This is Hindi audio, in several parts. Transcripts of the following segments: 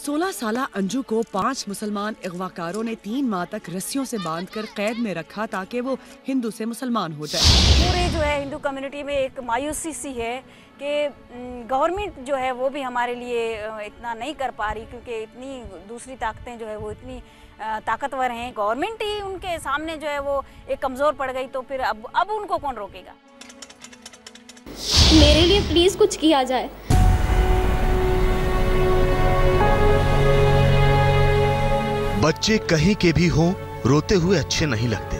16 साला अंजू को 5 मुसलमान अगवाकारों ने 3 माह तक रस्सियों से बांधकर कैद में रखा ताकि वो हिंदू से मुसलमान हो जाए। पूरे जो है हिंदू कम्युनिटी में एक मायूसी सी है कि गवर्नमेंट जो है वो भी हमारे लिए इतना नहीं कर पा रही, क्योंकि इतनी दूसरी ताकतें जो है वो इतनी ताकतवर हैं। गवर्नमेंट ही उनके सामने जो है वो एक कमज़ोर पड़ गई, तो फिर अब उनको कौन रोकेगा। मेरे लिए प्लीज़ कुछ किया जाए। बच्चे कहीं के भी हों, रोते हुए अच्छे नहीं लगते।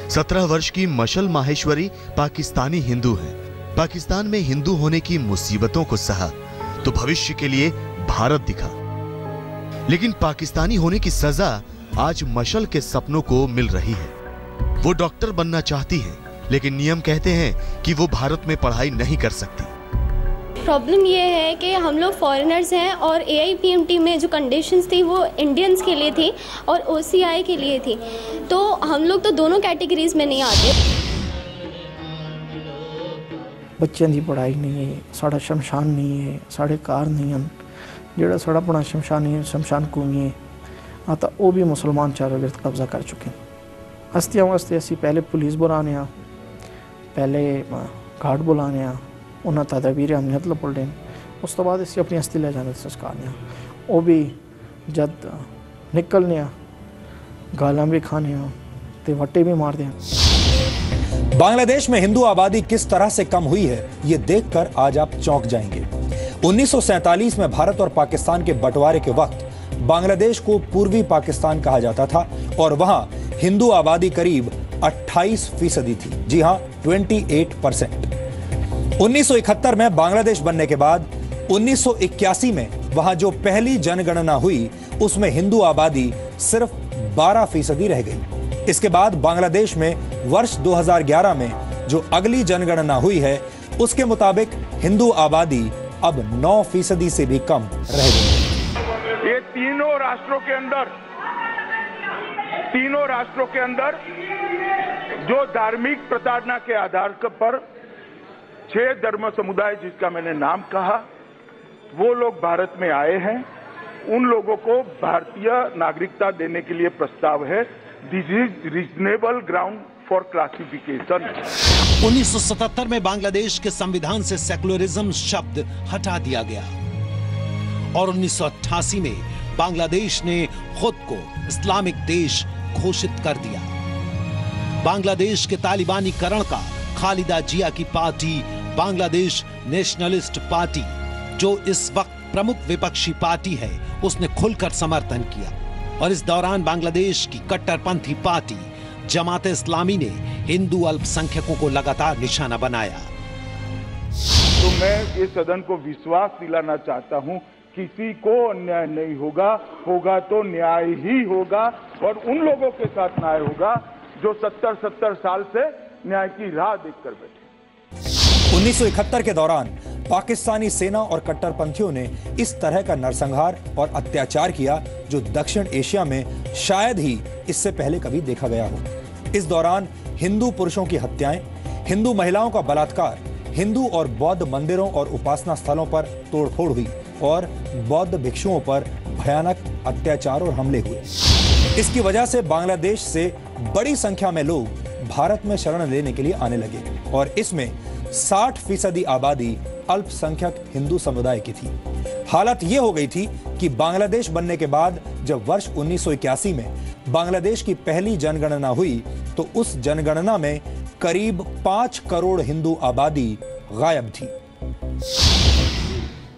17 वर्ष की मशल माहेश्वरी पाकिस्तानी हिंदू है। पाकिस्तान में हिंदू होने की मुसीबतों को सहा तो भविष्य के लिए भारत दिखा, लेकिन पाकिस्तानी होने की सजा आज मशल के सपनों को मिल रही है। वो डॉक्टर बनना चाहती है, लेकिन नियम कहते हैं कि वो भारत में पढ़ाई नहीं कर सकती। प्रॉब्लम ये है कि हम लोग फॉरेनर्स हैं और AIPMT में जो कंडीशंस थी वो इंडियंस के लिए थी और OCI के लिए थी, तो हम लोग तो दोनों कैटेगरीज में नहीं आते। बच्चों की पढ़ाई नहीं है, साड़ा शमशान नहीं है, साढ़े कार नहीं हैं, जोड़ा साड़ा अपना शमशान भूमि है आता वो भी मुसलमान चारों गिरद कब्जा कर चुके हैं। हस्तियाँ वास्ते असी पहले पुलिस बुलाने, पहले घाट बुलाने, उन्हें तदाबीर अमनीत लपड़े, उस तो बाद असी अपनी हस्ती ले जाने संस्कारने, वो भी जब निकलने गालां भी खाने तो वट्टे भी मार दें। बांग्लादेश में हिंदू आबादी किस तरह से कम हुई है ये देखकर आज आप चौंक जाएंगे। 1947 में भारत और पाकिस्तान के बंटवारे के वक्त बांग्लादेश को पूर्वी पाकिस्तान कहा जाता था और वहां हिंदू आबादी करीब 28% थी। जी हां, 28%। 1971 में बांग्लादेश बनने के बाद 1981 में वहां जो पहली जनगणना हुई उसमें हिंदू आबादी सिर्फ 12% रह गई। इसके बाद बांग्लादेश में वर्ष 2011 में जो अगली जनगणना हुई है उसके मुताबिक हिंदू आबादी अब 9% से भी कम रह गई। ये तीनों राष्ट्रों के अंदर जो धार्मिक प्रताड़ना के आधार पर 6 धर्म समुदाय जिसका मैंने नाम कहा वो लोग भारत में आए हैं, उन लोगों को भारतीय नागरिकता देने के लिए प्रस्ताव है। This is reasonable ground for classification. 1977 में बांग्लादेश के संविधान से सेकुलरिज्म शब्द हटा दिया गया और 1988 में बांग्लादेश ने खुद को इस्लामिक देश घोषित कर दिया। बांग्लादेश के तालिबानीकरण का खालिदा जिया की पार्टी बांग्लादेश नेशनलिस्ट पार्टी, जो इस वक्त प्रमुख विपक्षी पार्टी है, उसने खुलकर समर्थन किया और इस दौरान बांग्लादेश की कट्टरपंथी पार्टी जमात इस्लामी ने हिंदू अल्पसंख्यकों को लगातार निशाना बनाया। तो मैं इस सदन को विश्वास दिलाना चाहता हूं, किसी को अन्याय नहीं होगा, होगा तो न्याय ही होगा और उन लोगों के साथ न्याय होगा जो 70 साल से न्याय की राह देखकर बैठे। 1971 के दौरान पाकिस्तानी सेना और कट्टरपंथियों ने इस तरह का नरसंहार और अत्याचार किया जो दक्षिण एशिया में शायद ही इससे पहले कभी देखा गया हो। इस दौरान हिंदू पुरुषों की हत्याएं, हिंदू महिलाओं का बलात्कार, हिंदू और बौद्ध मंदिरों और उपासना स्थलों पर तोड़फोड़ हुई और बौद्ध भिक्षुओं पर भयानक अत्याचार और हमले हुए। इसकी वजह से बांग्लादेश से बड़ी संख्या में लोग भारत में शरण लेने के लिए आने लगे और इसमें 60% आबादी अल्पसंख्यक हिंदू समुदाय की थी। हालत यह हो गई थी कि बांग्लादेश बनने के बाद जब वर्ष 1981 में बांग्लादेश की पहली जनगणना हुई तो उस जनगणना में करीब 5 करोड़ हिंदू आबादी गायब थी।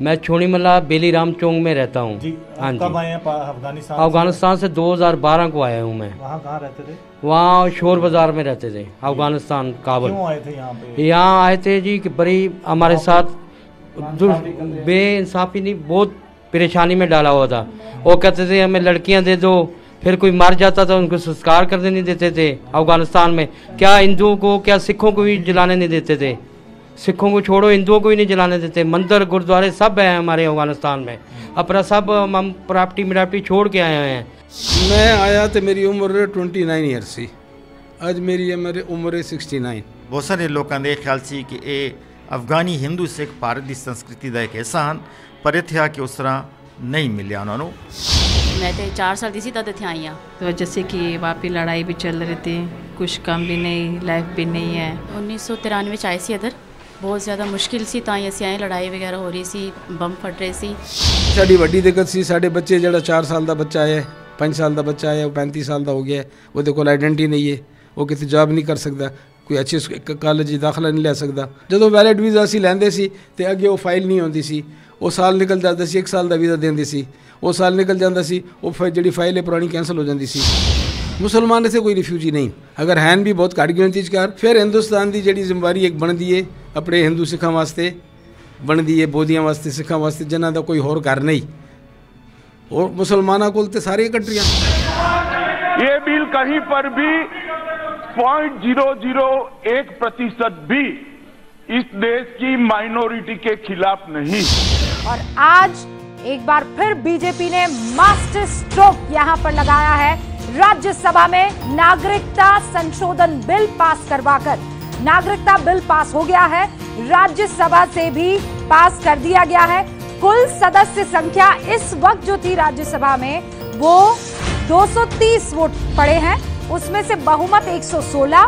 मैं छोनीमला बेलीराम चौक में रहता हूँ। हाँ जी। कब आए हैं अफगानिस्तान? अफगानिस्तान से 2012 को आया हूँ मैं। वहाँ कहाँ रहते थे? वहाँ शोर बाजार में रहते थे, अफगानिस्तान काबुल। क्यों आए थे यहाँ पे? यहाँ आए थे जी कि बड़ी हमारे साथ बेइंसाफी नहीं, बहुत परेशानी में डाला हुआ था। वो कहते थे हमें लड़कियाँ दे दो, फिर कोई मर जाता था उनको संस्कार करने नहीं देते थे। अफगानिस्तान में क्या हिंदुओं को, क्या सिखों को भी जलाने नहीं देते थे। सिखों को छोड़ो, हिंदुओं को ही नहीं जलाने देते। मंदिर गुरुद्वारे सब है हमारे अफगानिस्तान में। अपना सब हम प्रॉपर्टी छोड़ के आए हैं। मैं आया तो मेरी उम्र 29 ईयर्स थी, आज मेरी उम्र 69। बहुत सारे लोगों के ख्याल से कि ये अफगानी हिंदू सिख भारत की संस्कृति का एक हिस्सा हैं, पर इत्थे आके उस तरह नहीं मिलिया उन्होंने। मैं तो 4 साल दी तद इत्थे आई हाँ। तो जैसे कि वहाँ पे लड़ाई भी चल रही थी, कुछ काम भी नहीं, लाइफ भी नहीं है। 1993 आए सी इधर, बहुत ज़्यादा मुश्किल सी ताई असीं आए, लड़ाई वगैरह हो रही सी, बम फट रहे सी। साड़ी वड्डी दिक्कत सी, साढ़े बच्चे जड़ा 4 साल का बच्चा है, 5 साल का बच्चा है, वो 35 साल का हो गया है, वो कोल आइडेंटिटी नहीं है, वो किसी जॉब नहीं कर सकता, कोई अच्छे कॉलेज दाखला नहीं ले सकता। जो वैलिड वीज़ा असीं लैंदे सी ते अगे वो फाइल नहीं होंदी सी, वो साल निकल जाता सी, 1 साल का वीज़ा देंदी सी, वो साल निकल जाता सी, वो जी फाइल है पुरानी कैंसल हो जाती सी। मुसलमान इतने कोई रिफ्यूजी नहीं, अगर हैं भी बहुत घट गिनती च फिर हिंदुस्तान की जी जिम्मेवारी एक बनती है अपने हिंदू सिखा वास्ते, बनती है बोधियां वास्ते, सिखा वास्ते, जिन्हों का कोई होर घर नहीं, और मुसलमानों को तो सारी कंट्रियां। ये बिल कहीं पर भी 0.001% भी इस देश की माइनॉरिटी के खिलाफ नहीं। और आज एक बार फिर बीजेपी ने मास्टर स्ट्रोक यहां पर लगाया है। राज्यसभा में नागरिकता संशोधन बिल पास करवाकर नागरिकता बिल पास हो गया है, राज्यसभा से भी पास कर दिया गया है। कुल सदस्य संख्या इस वक्त जो थी राज्यसभा में वो 230 वोट पड़े हैं, उसमें से बहुमत 116,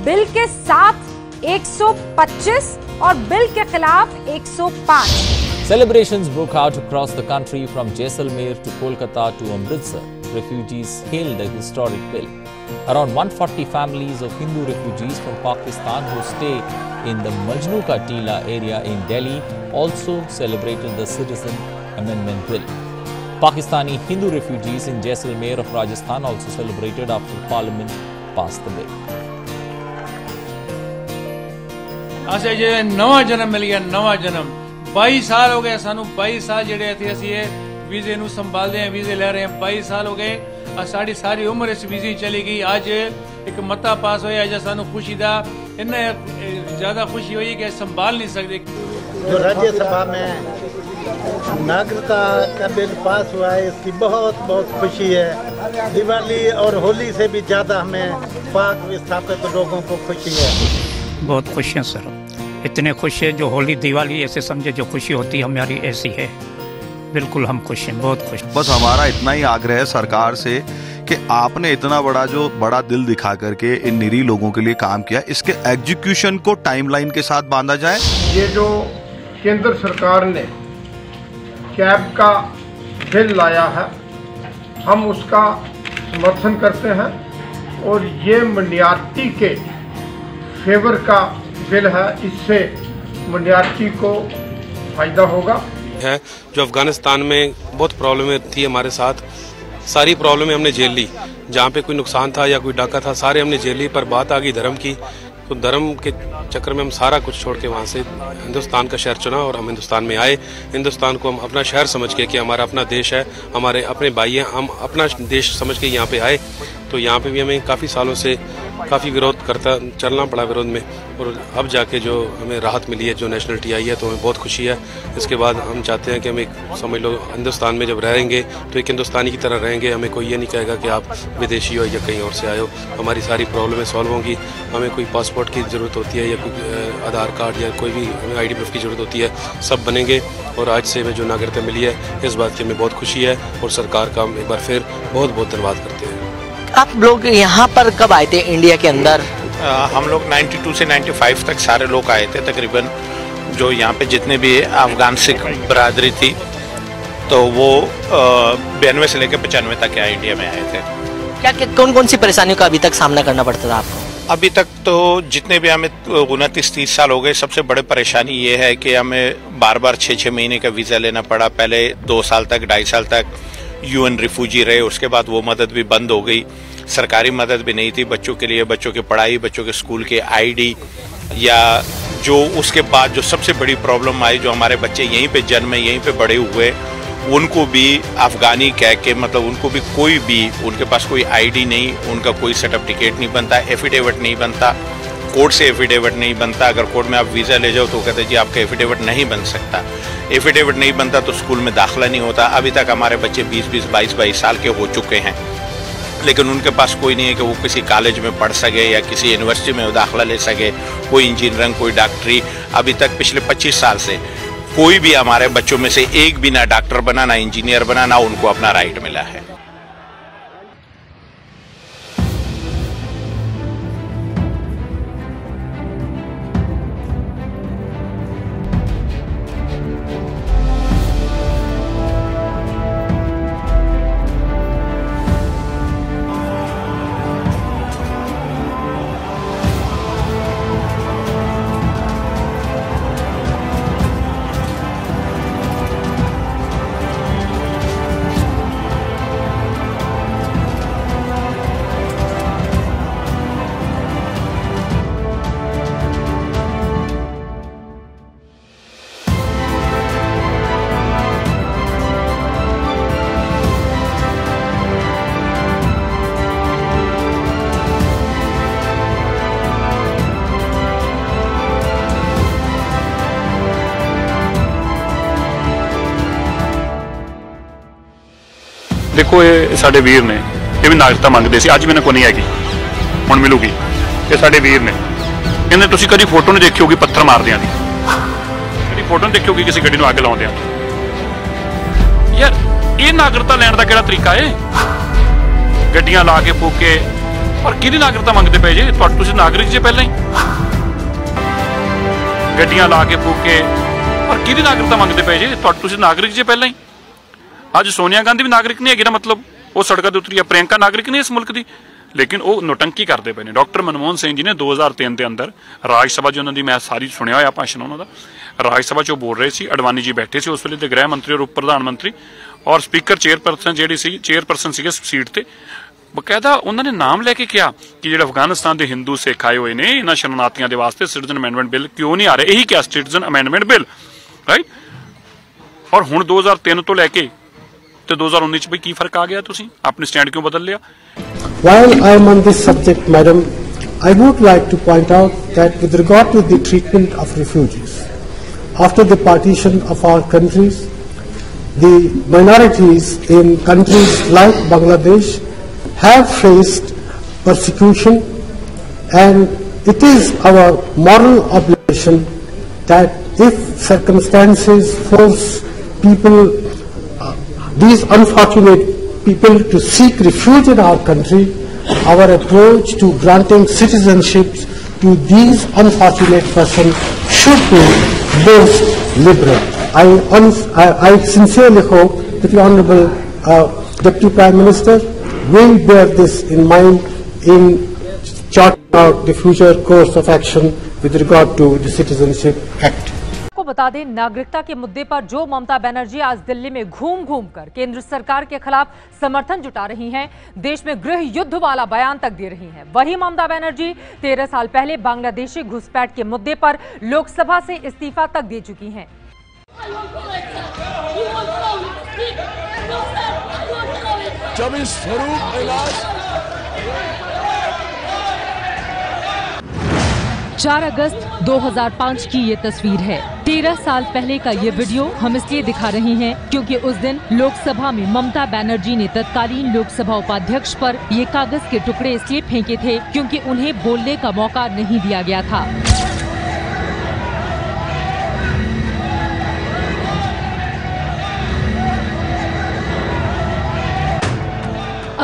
बिल के साथ 125 और बिल के खिलाफ 105। Celebrations broke out across the country from Jaisalmer to Kolkata to Amritsar. Refugees hailed the historic bill. Around 140 families of Hindu refugees from Pakistan who stay in the Majnu Ka Tila area in Delhi also celebrated the Citizen Amendment Bill. Pakistani Hindu refugees in Jaisalmer of Rajasthan also celebrated after Parliament passed the bill. असे जे नवा जन्म मिल गया, नवा जन्म 22 साल हो गए सानू, 22 साल जेडे थे असी वीजे नू संभालते हैं, वीजे ले रहे हैं, 22 साल हो गए, साड़ी सारी उम्र इस वीजे चली गई। आज एक मता पास होया जो सानू खुशी दा, इन्ने ज्यादा खुशी हुई कि संभाल नहीं सकते। जो राज्यसभा में नागरिकता का बिल पास हुआ है, इसकी बहुत बहुत खुशी है। दिवाली और होली से भी ज्यादा हमें पाक विस्थापित लोगों को खुशी है। बहुत खुश हैं सर, इतने खुश है, जो होली दिवाली ऐसे समझे जो खुशी होती है हमारी ऐसी है। बिल्कुल हम खुश हैं, बहुत खुश। बस हमारा इतना ही आग्रह है सरकार से कि आपने इतना बड़ा दिल दिखा करके इन निरीह लोगों के लिए काम किया, इसके एग्जीक्यूशन को टाइमलाइन के साथ बांधा जाए। ये जो केंद्र सरकार ने कैब का बिल लाया है, हम उसका समर्थन करते हैं और ये माइनॉरिटी के फेवर का बिल है, इससे माइनॉरिटी को फायदा होगा। है जो अफगानिस्तान में बहुत प्रॉब्लम थी हमारे साथ, सारी प्रॉब्लमें हमने झेल ली, जहाँ पे कोई नुकसान था या कोई डाका था सारे हमने झेल ली। पर बात आ गई धर्म की, तो धर्म के चक्कर में हम सारा कुछ छोड़ के वहाँ से हिंदुस्तान का शहर चुना और हम हिंदुस्तान में आए। हिंदुस्तान को हम अपना शहर समझ के कि हमारा अपना देश है, हमारे अपने भाई हैं, हम अपना देश समझ के यहाँ पे आए। तो यहाँ पे भी हमें काफ़ी सालों से काफ़ी विरोध करता चलना पड़ा विरोध में, और अब जाके जो हमें राहत मिली है, जो नेशनलिटी आई है, तो हमें बहुत खुशी है। इसके बाद हम चाहते हैं कि हम एक समझ लो हिंदुस्तान में जब रहेंगे तो एक हिंदुस्तानी की तरह रहेंगे। हमें कोई ये नहीं कहेगा कि आप विदेशी हो या कहीं और से आए हो। हमारी सारी प्रॉब्लमें सॉल्व होंगी। हमें कोई पासपोर्ट की ज़रूरत होती है या कोई आधार कार्ड या कोई भी हमें ID प्रूफ की ज़रूरत होती है, सब बनेंगे। और आज से हमें जो नागरिकता मिली है, इस बात की हमें बहुत खुशी है और सरकार का हम एक बार फिर बहुत बहुत धन्यवाद करते हैं। आप लोग यहाँ पर कब आए थे इंडिया के अंदर? हम लोग 92 से 95 तक सारे लोग आए थे तकरीबन। जो यहाँ पे जितने भी अफगान सिख बरादरी थी, तो वो 92 से लेकर 95 तक यहाँ इंडिया में आए थे। क्या कौन कौन सी परेशानियों का अभी तक सामना करना पड़ता था आपको? अभी तक तो जितने भी हमें 29-30 साल हो गए, सबसे बड़ी परेशानी ये है कि हमें बार बार 6-6 महीने का वीज़ा लेना पड़ा। पहले 2 साल तक 2.5 साल तक UN रिफ्यूजी रहे, उसके बाद वो मदद भी बंद हो गई, सरकारी मदद भी नहीं थी बच्चों के लिए, बच्चों की पढ़ाई, बच्चों के स्कूल के ID, या जो उसके बाद जो सबसे बड़ी प्रॉब्लम आई, जो हमारे बच्चे यहीं पे जन्मे, यहीं पे बड़े हुए, उनको भी अफगानी कह के, मतलब उनको भी कोई भी, उनके पास कोई ID नहीं, उनका कोई सेटअप टिकट नहीं बनता, एफिडेविट नहीं बनता, कोर्ट से एफिडेविट नहीं बनता। अगर कोर्ट में आप वीज़ा ले जाओ तो कहते जी आपका एफिडेविट नहीं बन सकता, एफिडेविट नहीं बनता तो स्कूल में दाखिला नहीं होता। अभी तक हमारे बच्चे 20-20, 22-22 साल के हो चुके हैं, लेकिन उनके पास कोई नहीं है कि वो किसी कॉलेज में पढ़ सके या किसी यूनिवर्सिटी में दाखिला ले सके, कोई इंजीनियरिंग, कोई डॉक्टरी। अभी तक पिछले 25 साल से कोई भी हमारे बच्चों में से एक भी ना डॉक्टर बना, ना इंजीनियर बना, ना उनको अपना राइट मिला है। देखो ये साडे वीर ने ये भी नागरिकता मंगते सी, अज मैंने को नहीं हैगी, हुण मिलूगी। ये साडे वीर ने कहंदे तुसीं कदी फोटो नहीं देखी होगी पत्थर मारदियां दी, कदी फोटो नहीं देखी होगी किसी गड्डी नूं अग लाउंदियां। यार ये नागरिकता लैण दा किहड़ा तरीका है? गड्डियां ला के फूके और किहदी नागरिकता मंगते पे जे? तुसीं नागरिक जे पहले ही, गड्डियां ला के फूके और किहदी नागरिकता मंगते पे जे? तुसीं नागरिक जे पहले ही। अज सोनिया गांधी भी नागरिक नहीं है ना, मतलब वो सड़कों पर उतरी है। प्रियंका नागरिक नहीं इस मुल्क की, लेकिन वो नौटंकी करते पे ने। डॉक्टर मनमोहन सिंह जी ने 2003 के अंदर राज सभा जो उन्होंने मैं सारी सुनिया होया भाषण उन्होंने, राज सभा चो बोल रहे थे, अडवाणी जी बैठे थे उस वेले, गृह मंत्री और उप प्रधानमंत्री और स्पीकर चेयरपर्सन जी चेयरपर्सन से सीट से बकायदा उन्होंने नाम लैके कहा कि जो अफगानिस्तान के हिंदू सिख आए हुए ने इन्होंने शरणार्थियों के वास्ते सिटीजन अमेंडमेंट बिल क्यों नहीं आ रहे, यही क्या सिटीजन अमेंडमेंट बिल, राइट। और हुण 2003 तो लैके 2019 में की फर्क आ गया? तुसी आपने स्टैंड क्यों बदल लिया? While I am on this subject, madam, I would like to point out that with regard to the treatment of refugees, after the partition of our countries, the minorities in countries like Bangladesh have faced persecution, and it is our moral obligation that if circumstances force people, these unfortunate people, to seek refuge in our country, our approach to granting citizenship to these unfortunate persons should be most liberal. I sincerely hope that the Honourable Deputy Prime Minister will bear this in mind in charting out the future course of action with regard to the Citizenship Act. को बता दें, नागरिकता के मुद्दे पर जो ममता बनर्जी आज दिल्ली में घूम घूम कर केंद्र सरकार के खिलाफ समर्थन जुटा रही हैं, देश में गृह युद्ध वाला बयान तक दे रही हैं, वही ममता बनर्जी 13 साल पहले बांग्लादेशी घुसपैठ के मुद्दे पर लोकसभा से इस्तीफा तक दे चुकी हैं। जब इस स्वरूप इलाज 4 अगस्त 2005 की ये तस्वीर है। 13 साल पहले का ये वीडियो हम इसलिए दिखा रहे हैं क्योंकि उस दिन लोकसभा में ममता बनर्जी ने तत्कालीन लोकसभा उपाध्यक्ष पर ये कागज के टुकड़े इसलिए फेंके थे क्योंकि उन्हें बोलने का मौका नहीं दिया गया था।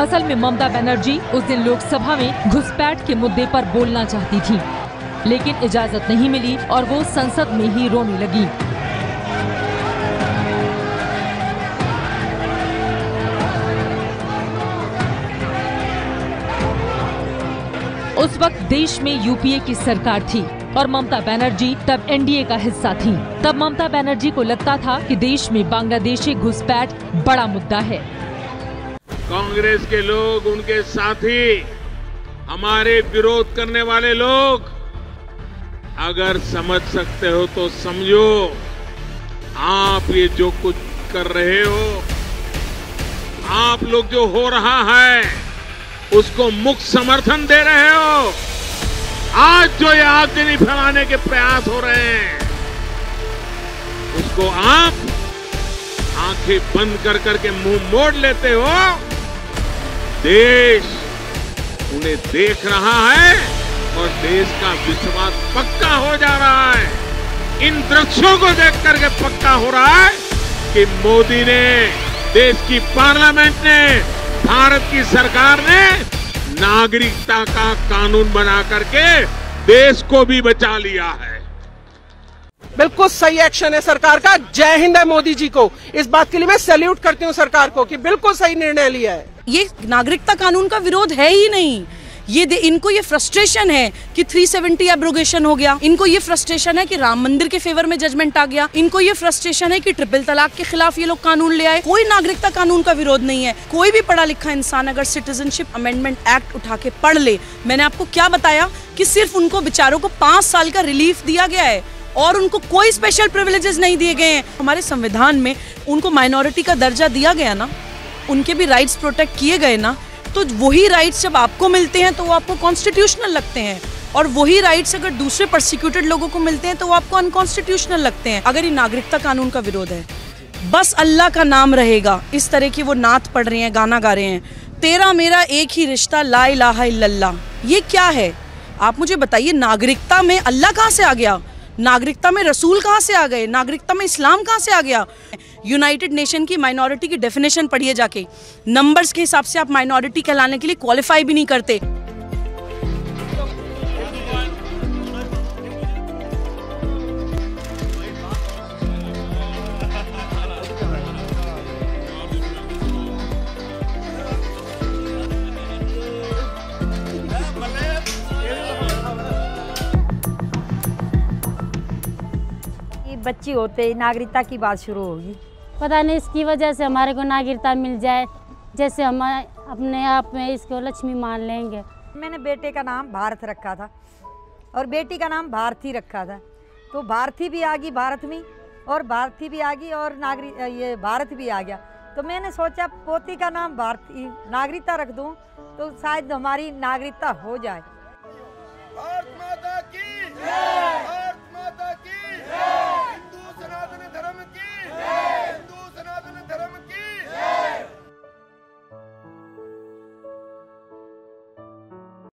असल में ममता बनर्जी उस दिन लोकसभा में घुसपैठ के मुद्दे पर बोलना चाहती थी, लेकिन इजाजत नहीं मिली और वो संसद में ही रोने लगी। उस वक्त देश में यूपीए की सरकार थी और ममता बनर्जी तब एनडीए का हिस्सा थी। तब ममता बनर्जी को लगता था कि देश में बांग्लादेशी घुसपैठ बड़ा मुद्दा है। कांग्रेस के लोग, उनके साथी, हमारे विरोध करने वाले लोग, अगर समझ सकते हो तो समझो, आप ये जो कुछ कर रहे हो, आप लोग जो हो रहा है उसको मुक्त समर्थन दे रहे हो। आज जो ये आगजनी फैलाने के प्रयास हो रहे हैं उसको आप आंखें बंद कर करके मुंह मोड़ लेते हो। देश उन्हें देख रहा है और देश का विश्वास पक्का हो जा रहा है। इन दृश्यों को देख करके पक्का हो रहा है कि मोदी ने, देश की पार्लियामेंट ने, भारत की सरकार ने नागरिकता का कानून बना करके देश को भी बचा लिया है। बिल्कुल सही एक्शन है सरकार का। जय हिंद है मोदी जी को। इस बात के लिए मैं सैल्यूट करती हूँ सरकार को कि बिल्कुल सही निर्णय लिया है। ये नागरिकता कानून का विरोध है ही नहीं। इनको ये फ्रस्ट्रेशन है कि 370 एब्रोगेशन हो गया, इनको ये फ्रस्ट्रेशन है कि राम मंदिर के फेवर में जजमेंट आ गया, इनको ये फ्रस्ट्रेशन है कि ट्रिपल तलाक के खिलाफ ये लोग कानून ले आए। कोई नागरिकता कानून का विरोध नहीं है। कोई भी पढ़ा लिखा इंसान अगर सिटीजनशिप अमेंडमेंट एक्ट उठा के पढ़ ले, मैंने आपको क्या बताया कि सिर्फ उनको बेचारों को 5 साल का रिलीफ दिया गया है और उनको कोई स्पेशल प्रिविलेजेस नहीं दिए गए हैं। हमारे संविधान में उनको माइनॉरिटी का दर्जा दिया गया ना, उनके भी राइट्स प्रोटेक्ट किए गए ना, तो वही राइट्स जब आपको मिलते हैं तो वो आपको कॉन्स्टिट्यूशनल लगते हैं, और वही राइट्स अगर दूसरे प्रोसिक्यूटेड लोगों को मिलते हैं तो वो आपको अनकॉन्स्टिट्यूशनल लगते हैं। अगर ये नागरिकता कानून का विरोध है, बस अल्लाह का नाम रहेगा। इस तरह की वो नात पढ़ रहे हैं, गाना गा रहे हैं, तेरा मेरा एक ही रिश्ता ला इलाहा इल्लल्लाह, ये क्या है? आप मुझे बताइए, नागरिकता में अल्लाह कहाँ से आ गया? नागरिकता में रसूल कहाँ से आ गए? नागरिकता में इस्लाम कहाँ से आ गया? यूनाइटेड नेशन की माइनॉरिटी की डेफिनेशन पढ़िए जाके, नंबर्स के हिसाब से आप माइनॉरिटी कहलाने के लिए क्वालिफाई भी नहीं करते। बच्ची होते ही नागरिकता की बात शुरू होगी। पता नहीं इसकी वजह से हमारे को नागरिकता मिल जाए, जैसे हम अपने आप में इसको लक्ष्मी मान लेंगे। मैंने बेटे का नाम भारत रखा था और बेटी का नाम भारती रखा था, तो भारती भी आ गई भारत में और भारती भी आ गई और ये भारत भी आ गया। तो मैंने सोचा पोती का नाम भारती नागरिकता रख दूं तो शायद हमारी नागरिकता हो जाए।